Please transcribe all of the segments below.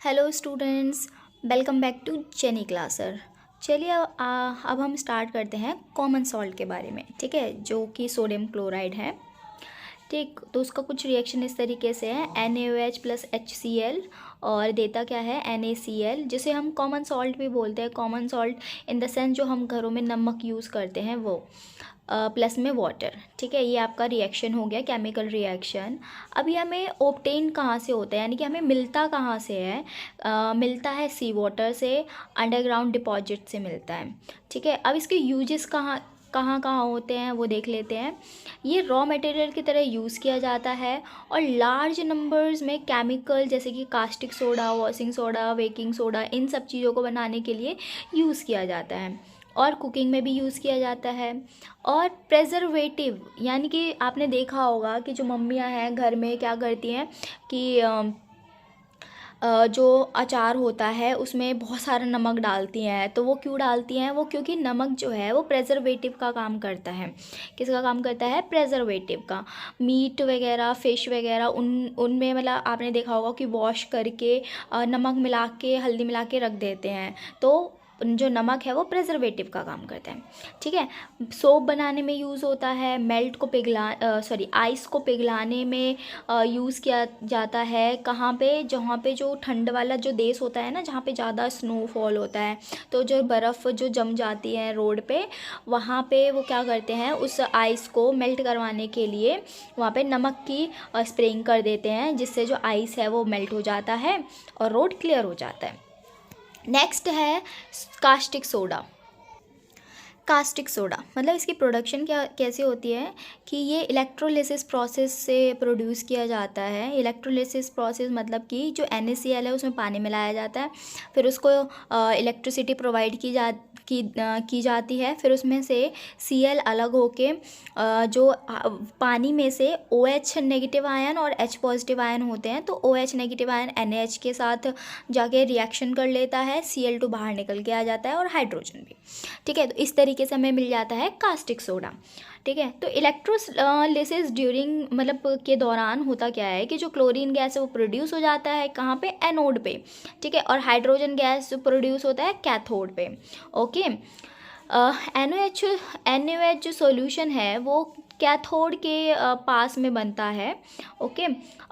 Hello students, welcome back to जेनी क्लासर। चलिए अब हम स्टार्ट करते हैं कॉमन सॉल्ट के बारे में। ठीक है, जो कि सोडियम क्लोराइड है। ठीक, तो उसका कुछ रिएक्शन इस तरीके से है NaOH प्लस HCl और देता क्या है NaCl, जिसे हम कॉमन सॉल्ट भी बोलते हैं। Common salt in the sense जो हम घरों में नमक यूज़ करते हैं वो, प्लस में वाटर। ठीक है, ये आपका रिएक्शन हो गया, केमिकल रिएक्शन। अभी हमें ऑब्टेन कहाँ से होता है, यानी कि हमें मिलता कहाँ से है? मिलता है सी वाटर से, अंडरग्राउंड डिपॉजिट से मिलता है। ठीक है, अब इसके यूजेस कहाँ कहाँ कहाँ होते हैं वो देख लेते हैं। ये रॉ मटेरियल की तरह यूज़ किया जाता है और लार्ज नंबर्स में केमिकल जैसे कि caustic soda, washing soda, baking soda, इन सब चीज़ों को बनाने के लिए यूज़ किया जाता है और कुकिंग में भी यूज़ किया जाता है। और प्रेजर्वेटिव, यानी कि आपने देखा होगा कि जो मम्मियाँ हैं घर में क्या करती हैं कि जो अचार होता है उसमें बहुत सारा नमक डालती हैं। तो वो क्यों डालती हैं? वो क्योंकि नमक जो है वो प्रेजर्वेटिव का काम करता है। किसका काम करता है? प्रेजर्वेटिव का। मीट वगैरह, फ़िश वगैरह उनमें मतलब आपने देखा होगा कि वॉश करके नमक मिला के, हल्दी मिला के रख देते हैं। तो जो नमक है वो प्रेजर्वेटिव का काम करता है। ठीक है, सोप बनाने में यूज़ होता है, मेल्ट को आइस को पिघलाने में यूज़ किया जाता है। कहाँ पे? जहाँ पे जो ठंड वाला जो देश होता है ना, जहाँ पे ज़्यादा स्नोफॉल होता है, तो जो बर्फ़ जो जम जाती है रोड पे, वहाँ पे वो क्या करते हैं, उस आइस को मेल्ट करवाने के लिए वहाँ पे नमक की स्प्रेइंग कर देते हैं, जिससे जो आइस है वो मेल्ट हो जाता है और रोड क्लियर हो जाता है। नेक्स्ट है कास्टिक सोडा। कास्टिक सोडा मतलब इसकी प्रोडक्शन क्या कैसे होती है कि ये इलेक्ट्रोलिसिस प्रोसेस से प्रोड्यूस किया जाता है। इलेक्ट्रोलिसिस प्रोसेस मतलब कि जो NaCl है उसमें पानी मिलाया जाता है, फिर उसको इलेक्ट्रिसिटी प्रोवाइड की जाती है, फिर उसमें से Cl अलग होके जो पानी में से OH नेगेटिव आयन और H पॉजिटिव आयन होते हैं, तो OH नेगेटिव आयन NaH के साथ जाके रिएक्शन कर लेता है, Cl2 बाहर निकल के आ जाता है और हाइड्रोजन भी। ठीक है, तो इस तरीके से हमें मिल जाता है कास्टिक सोडा। ठीक है, तो इलेक्ट्रोलिसिस ड्यूरिंग मतलब के दौरान होता क्या है कि जो क्लोरीन गैस है वो प्रोड्यूस हो जाता है कहाँ पे? एनोड पे। ठीक है, और हाइड्रोजन गैस प्रोड्यूस होता है कैथोड पे। ओके, NaOH जो सॉल्यूशन है वो कैथोड के पास में बनता है। ओके,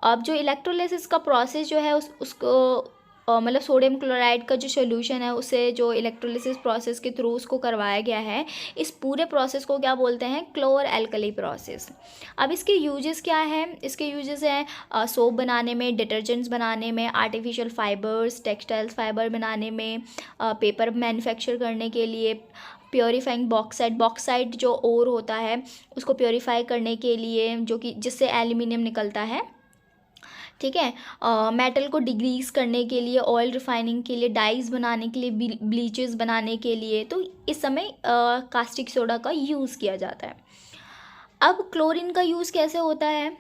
अब जो इलेक्ट्रोलिसिस का प्रोसेस जो है उसको मतलब सोडियम क्लोराइड का जो सोल्यूशन है उसे जो इलेक्ट्रोलिसिस प्रोसेस के थ्रू उसको करवाया गया है, इस पूरे प्रोसेस को क्या बोलते हैं? क्लोर एल्कली प्रोसेस। अब इसके यूजेस क्या हैं? इसके यूजेस हैं सोप बनाने में, डिटर्जेंट्स बनाने में, आर्टिफिशियल फाइबर्स, टेक्सटाइल्स फाइबर बनाने में, पेपर मैन्युफैक्चर करने के लिए, प्योरीफाइंग बॉक्साइट जो ओर होता है उसको प्योरीफाई करने के लिए, जो कि जिससे एल्यूमिनियम निकलता है। ठीक है, मेटल को डिग्रीज करने के लिए, ऑयल रिफाइनिंग के लिए, डाइज बनाने के लिए, ब्लीचेस बनाने के लिए, तो इस समय कास्टिक सोडा का यूज़ किया जाता है। अब क्लोरीन का यूज़ कैसे होता है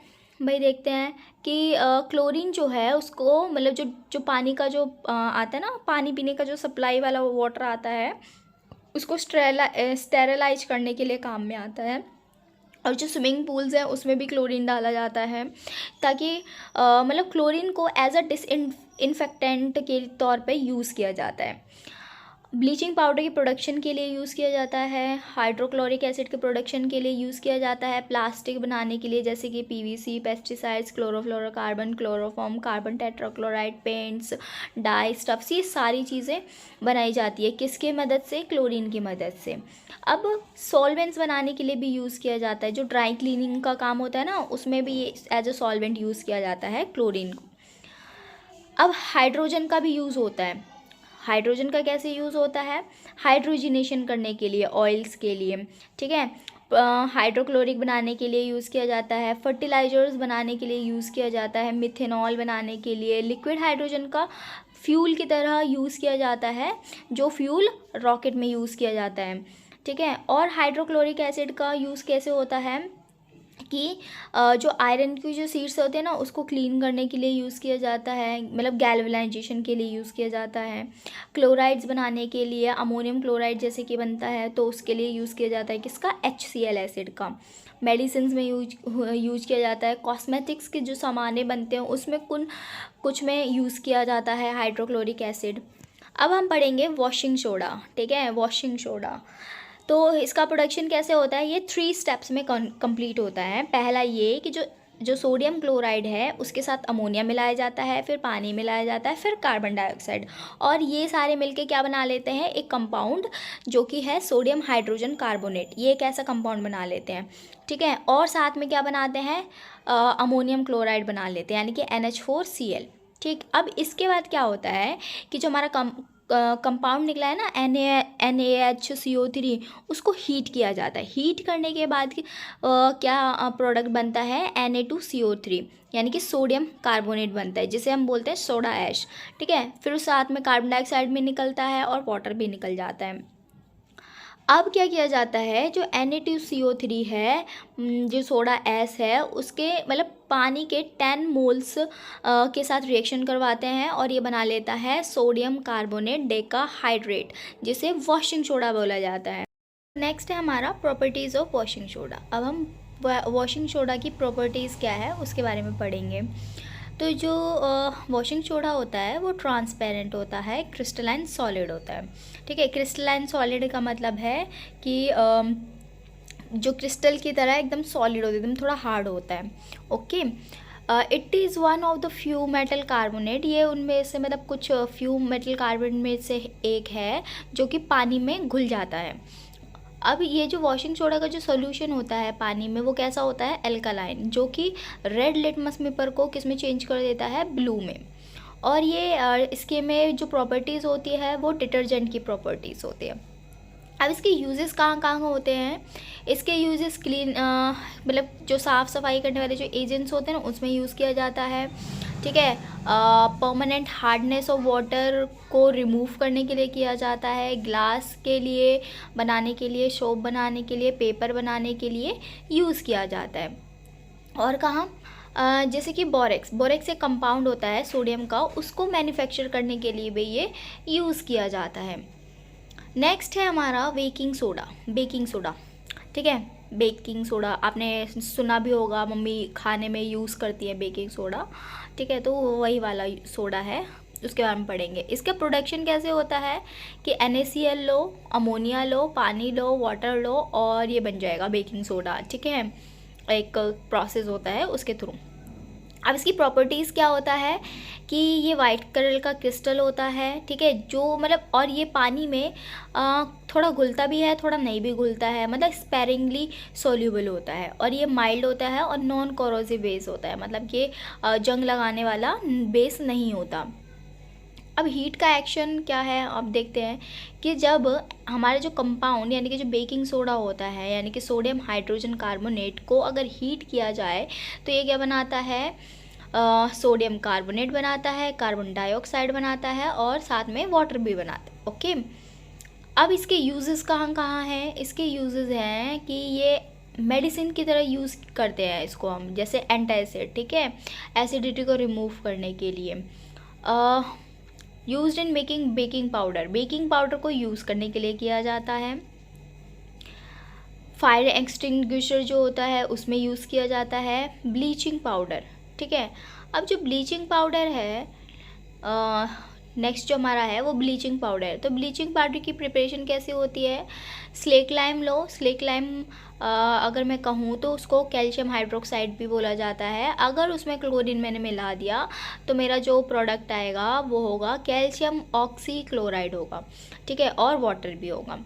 भाई? देखते हैं कि क्लोरीन जो है उसको मतलब जो जो पानी का जो आता है ना, पानी पीने का जो सप्लाई वाला वाटर आता है उसको स्टेरलाइज करने के लिए काम में आता है। और जो स्विमिंग पूल्स हैं उसमें भी क्लोरीन डाला जाता है, ताकि मतलब क्लोरीन को एज अ डिसइंफेक्टेंट के तौर पे यूज़ किया जाता है। ब्लीचिंग पाउडर की प्रोडक्शन के लिए यूज़ किया जाता है, हाइड्रोक्लोरिक एसिड के प्रोडक्शन के लिए यूज़ किया जाता है, प्लास्टिक बनाने के लिए जैसे कि PVC, pesticides, chlorofluorocarbon, chloroform, carbon tetrachloride, paints, dye, stuffs, ये सारी चीज़ें बनाई जाती है। किसके मदद से? क्लोरीन की मदद से। अब सॉल्वेंट्स बनाने के लिए भी यूज़ किया जाता है, जो ड्राई क्लीनिंग का काम होता है ना, उसमें भी एज अ सॉल्वेंट यूज़ किया जाता है क्लोरीन को। अब हाइड्रोजन का भी यूज़ होता है। हाइड्रोजन का कैसे यूज़ होता है? हाइड्रोजिनेशन करने के लिए, ऑयल्स के लिए। ठीक है, हाइड्रोक्लोरिक बनाने के लिए यूज़ किया जाता है, फर्टिलाइजर्स बनाने के लिए यूज़ किया जाता है, मिथेनॉल बनाने के लिए, लिक्विड हाइड्रोजन का फ्यूल की तरह यूज़ किया जाता है, जो फ्यूल रॉकेट में यूज़ किया जाता है। ठीक है, और हाइड्रोक्लोरिक एसिड का यूज़ कैसे होता है? कि जो आयरन की जो सीड्स होते हैं ना उसको क्लीन करने के लिए यूज़ किया जाता है, मतलब गैल्वेनाइजेशन के लिए यूज़ किया जाता है। क्लोराइड्स बनाने के लिए अमोनियम क्लोराइड जैसे कि बनता है तो उसके लिए यूज़ किया जाता है किसका, HCl एसिड का। मेडिसिन में यूज किया जाता है। कॉस्मेटिक्स के जो सामानें बनते हैं उसमें कुछ में यूज़ किया जाता है हाइड्रोक्लोरिक एसिड। अब हम पढ़ेंगे वॉशिंग सोडा, ठीक है, वॉशिंग सोडा। तो इसका प्रोडक्शन कैसे होता है, ये 3 स्टेप्स में कंप्लीट होता है। पहला ये कि जो सोडियम क्लोराइड है उसके साथ अमोनिया मिलाया जाता है, फिर पानी मिलाया जाता है, फिर कार्बन डाइऑक्साइड, और ये सारे मिलके क्या बना लेते हैं, एक कंपाउंड जो कि है सोडियम हाइड्रोजन कार्बोनेट। ये एक ऐसा कंपाउंड बना लेते हैं, ठीक है। और साथ में क्या बनाते हैं, अमोनियम क्लोराइड बना लेते हैं, यानी कि NH4Cl, ठीक। अब इसके बाद क्या होता है कि जो हमारा कंपाउंड निकला है ना NaHCO3, उसको हीट किया जाता है। हीट करने के बाद क्या प्रोडक्ट बनता है, Na2CO3, यानी कि सोडियम कार्बोनेट बनता है, जिसे हम बोलते हैं सोडा ऐश, ठीक है। फिर उस साथ में कार्बन डाइऑक्साइड भी निकलता है और वाटर भी निकल जाता है। अब क्या किया जाता है, जो Na2CO3 है, जो सोडा ऐश है, उसके मतलब पानी के 10 मोल्स के साथ रिएक्शन करवाते हैं और ये बना लेता है सोडियम कार्बोनेट डेकाहाइड्रेट, जिसे वॉशिंग सोडा बोला जाता है। नेक्स्ट है हमारा प्रॉपर्टीज़ ऑफ वॉशिंग सोडा। अब हम वॉशिंग सोडा की प्रॉपर्टीज़ क्या है उसके बारे में पढ़ेंगे। तो जो वॉशिंग सोडा होता है वो ट्रांसपेरेंट होता है, क्रिस्टलाइन सॉलिड होता है, ठीक है। क्रिस्टलाइन सॉलिड का मतलब है कि जो क्रिस्टल की तरह एकदम सॉलिड होता है, एकदम थोड़ा हार्ड होता है, okay. It is one of the few metal carbonate, ये उनमें से मतलब कुछ फ्यू मेटल कार्बोनेट में से एक है जो कि पानी में घुल जाता है। अब ये जो वॉशिंग सोडा का जो सोल्यूशन होता है पानी में वो कैसा होता है, एल्कालाइन, जो कि रेड लिटमस पेपर को किस में चेंज कर देता है, ब्लू में। और ये इसके में जो प्रॉपर्टीज़ होती है वो डिटर्जेंट की प्रॉपर्टीज़ होती है। अब इसके यूजेस कहाँ कहाँ होते हैं, इसके यूजेस क्लीन मतलब जो साफ़ सफाई करने वाले जो एजेंट्स होते हैं ना उसमें यूज़ किया जाता है, ठीक है। परमानेंट हार्डनेस ऑफ वाटर को रिमूव करने के लिए किया जाता है, ग्लास के लिए बनाने के लिए, सोप बनाने के लिए, पेपर बनाने के लिए यूज़ किया जाता है। और कहाँ, जैसे कि बोरेक्स एक कंपाउंड होता है सोडियम का, उसको मैन्युफैक्चर करने के लिए भी ये यूज़ किया जाता है। नेक्स्ट है हमारा बेकिंग सोडा, ठीक है। बेकिंग सोडा आपने सुना भी होगा, मम्मी खाने में यूज़ करती है बेकिंग सोडा, ठीक है। तो वही वाला सोडा है, उसके बारे में पढ़ेंगे। इसका प्रोडक्शन कैसे होता है कि NaCl लो, अमोनिया लो, पानी लो, वाटर लो और ये बन जाएगा बेकिंग सोडा, ठीक है। एक प्रोसेस होता है उसके थ्रू। अब इसकी प्रॉपर्टीज़ क्या होता है कि ये वाइट कलर का क्रिस्टल होता है, ठीक है, जो मतलब, और ये पानी में थोड़ा घुलता भी है, थोड़ा नहीं भी घुलता है, मतलब स्पेरिंगली सोल्यूबल होता है, और ये माइल्ड होता है और नॉन कोरोसिव बेस होता है, मतलब कि जंग लगाने वाला बेस नहीं होता। अब हीट का एक्शन क्या है आप देखते हैं कि जब हमारे जो कंपाउंड यानी कि जो बेकिंग सोडा होता है यानी कि सोडियम हाइड्रोजन कार्बोनेट को अगर हीट किया जाए तो ये क्या बनाता है, सोडियम कार्बोनेट बनाता है, कार्बन डाइऑक्साइड बनाता है और साथ में वाटर भी बनाता है, ओके। अब इसके यूजेस कहाँ कहाँ हैं, इसके यूजेस हैं कि ये मेडिसिन की तरह यूज़ करते हैं इसको हम, जैसे एंटासिड, ठीक है, एसिडिटी को रिमूव करने के लिए। Used in making baking powder को यूज़ करने के लिए किया जाता है। फायर एक्सटिंग्विशर जो होता है उसमें यूज़ किया जाता है। ब्लीचिंग पाउडर, ठीक है। अब जो ब्लीचिंग पाउडर है, नेक्स्ट जो हमारा है वो ब्लीचिंग पाउडर। तो ब्लीचिंग पाउडर की प्रिपरेशन कैसे होती है, स्लेक लाइम लो, स्लेक लाइम अगर मैं कहूँ तो उसको कैल्शियम हाइड्रोक्साइड भी बोला जाता है। अगर उसमें क्लोरीन मैंने मिला दिया तो मेरा जो प्रोडक्ट आएगा वो होगा कैल्शियम ऑक्सीक्लोराइड होगा, ठीक है, और वाटर भी होगा।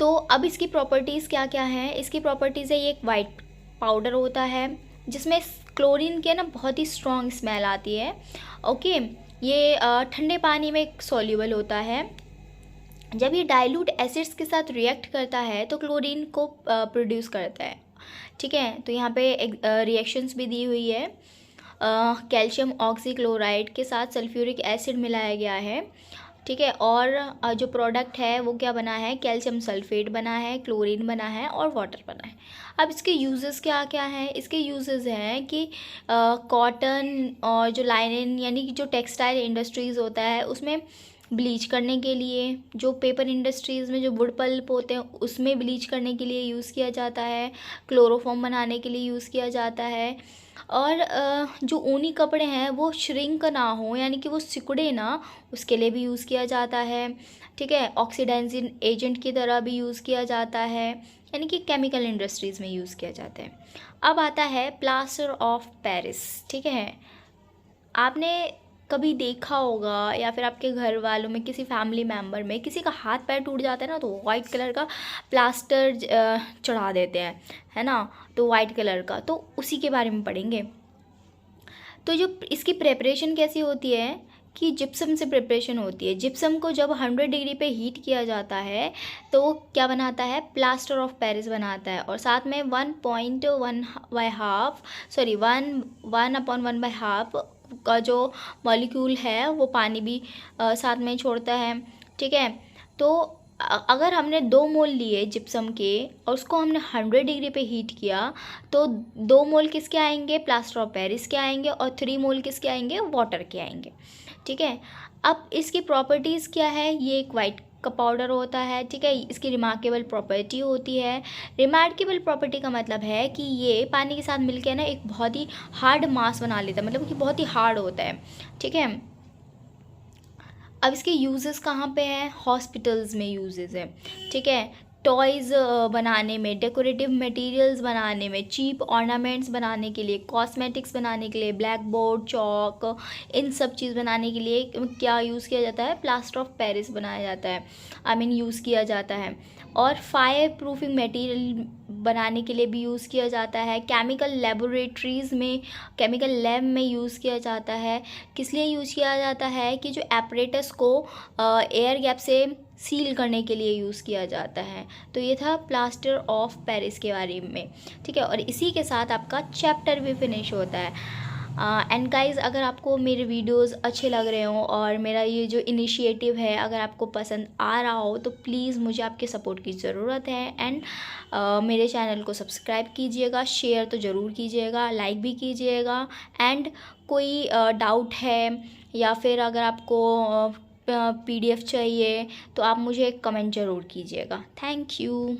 तो अब इसकी प्रॉपर्टीज़ क्या क्या हैं, इसकी प्रॉपर्टीज़ है, ये एक वाइट पाउडर होता है जिसमें क्लोरीन के ना बहुत ही स्ट्रॉन्ग स्मेल आती है, ओके। ये ठंडे पानी में सॉल्युबल होता है। जब ये डाइल्यूट एसिड्स के साथ रिएक्ट करता है तो क्लोरीन को प्रोड्यूस करता है, ठीक है। तो यहाँ पे रिएक्शंस भी दी हुई है। कैल्शियम ऑक्सीक्लोराइड के साथ सल्फ्यूरिक एसिड मिलाया गया है, ठीक है। और जो प्रोडक्ट है वो क्या बना है, कैल्शियम सल्फेट बना है, क्लोरीन बना है और वाटर बना है। अब इसके यूजेस क्या क्या हैं, इसके यूजेस हैं कि कॉटन और जो लाइनिन यानी कि जो टेक्सटाइल इंडस्ट्रीज़ होता है उसमें ब्लीच करने के लिए, जो पेपर इंडस्ट्रीज़ में जो वुड पल्प होते हैं उसमें ब्लीच करने के लिए यूज़ किया जाता है, क्लोरोफॉर्म बनाने के लिए यूज़ किया जाता है। और जो ऊनी कपड़े हैं वो श्रिंक ना हो यानी कि वो सिकुड़े ना, उसके लिए भी यूज़ किया जाता है। ठीक है, ऑक्सीडाइजिंग एजेंट की तरह भी यूज़ किया जाता है, यानी कि केमिकल इंडस्ट्रीज़ में यूज़ किया जाता है। अब आता है प्लास्टर ऑफ पेरिस। ठीक है, आपने कभी देखा होगा या फिर आपके घर वालों में किसी फैमिली मेम्बर में किसी का हाथ पैर टूट जाता है ना, तो वाइट कलर का प्लास्टर चढ़ा देते हैं, है ना, तो वाइट कलर का, तो उसी के बारे में पढ़ेंगे। तो जो इसकी प्रेपरेशन कैसी होती है कि जिप्सम से प्रिपरेशन होती है। जिप्सम को जब 100 डिग्री पे हीट किया जाता है तो वो क्या बनाता है, प्लास्टर ऑफ पेरिस बनाता है। और साथ में 1/1/2 का जो मॉलिक्यूल है वो पानी भी साथ में छोड़ता है। ठीक है, तो अगर हमने 2 मोल लिए जिप्सम के और उसको हमने 100 डिग्री पे हीट किया तो 2 मोल किसके आएंगे, प्लास्टर ऑफ पेरिस के आएंगे, और 3 मोल किसके आएंगे, वाटर के आएंगे। ठीक है, अब इसकी प्रॉपर्टीज़ क्या है, ये एक वाइट का पाउडर होता है। ठीक है, इसकी रिमार्केबल प्रॉपर्टी होती है। रिमार्केबल प्रॉपर्टी का मतलब है कि ये पानी के साथ मिलकर ना एक बहुत ही हार्ड मास बना लेता है, मतलब कि बहुत ही हार्ड होता है। ठीक है, अब इसके यूजेस कहाँ पे हैं, हॉस्पिटल्स में यूजेस है। ठीक है, टॉयज़ बनाने में, डेकोरेटिव मटेरियल्स बनाने में, चीप ऑर्नामेंट्स बनाने के लिए, कॉस्मेटिक्स बनाने के लिए, ब्लैक बोर्ड, चौक, इन सब चीज़ बनाने के लिए क्या यूज़ किया जाता है, प्लास्टर ऑफ पेरिस बनाया जाता है, यूज़ किया जाता है। और फायर प्रूफिंग मटेरियल बनाने के लिए भी यूज़ किया जाता है। केमिकल लेबोरेटरीज़ में, केमिकल लैब में यूज़ किया जाता है। किस लिए यूज़ किया जाता है कि जो एपरेटस को एयर गैप से सील करने के लिए यूज़ किया जाता है। तो ये था प्लास्टर ऑफ पेरिस के बारे में। ठीक है, और इसी के साथ आपका चैप्टर भी फिनिश होता है। एंड गाइज़, अगर आपको मेरे वीडियोस अच्छे लग रहे हों और मेरा ये जो इनिशिएटिव है अगर आपको पसंद आ रहा हो तो प्लीज़ मुझे आपके सपोर्ट की ज़रूरत है। एंड मेरे चैनल को सब्सक्राइब कीजिएगा, शेयर तो ज़रूर कीजिएगा, लाइक भी कीजिएगा। एंड कोई डाउट है या फिर अगर आपको PDF चाहिए तो आप मुझे कमेंट ज़रूर कीजिएगा। Thank you.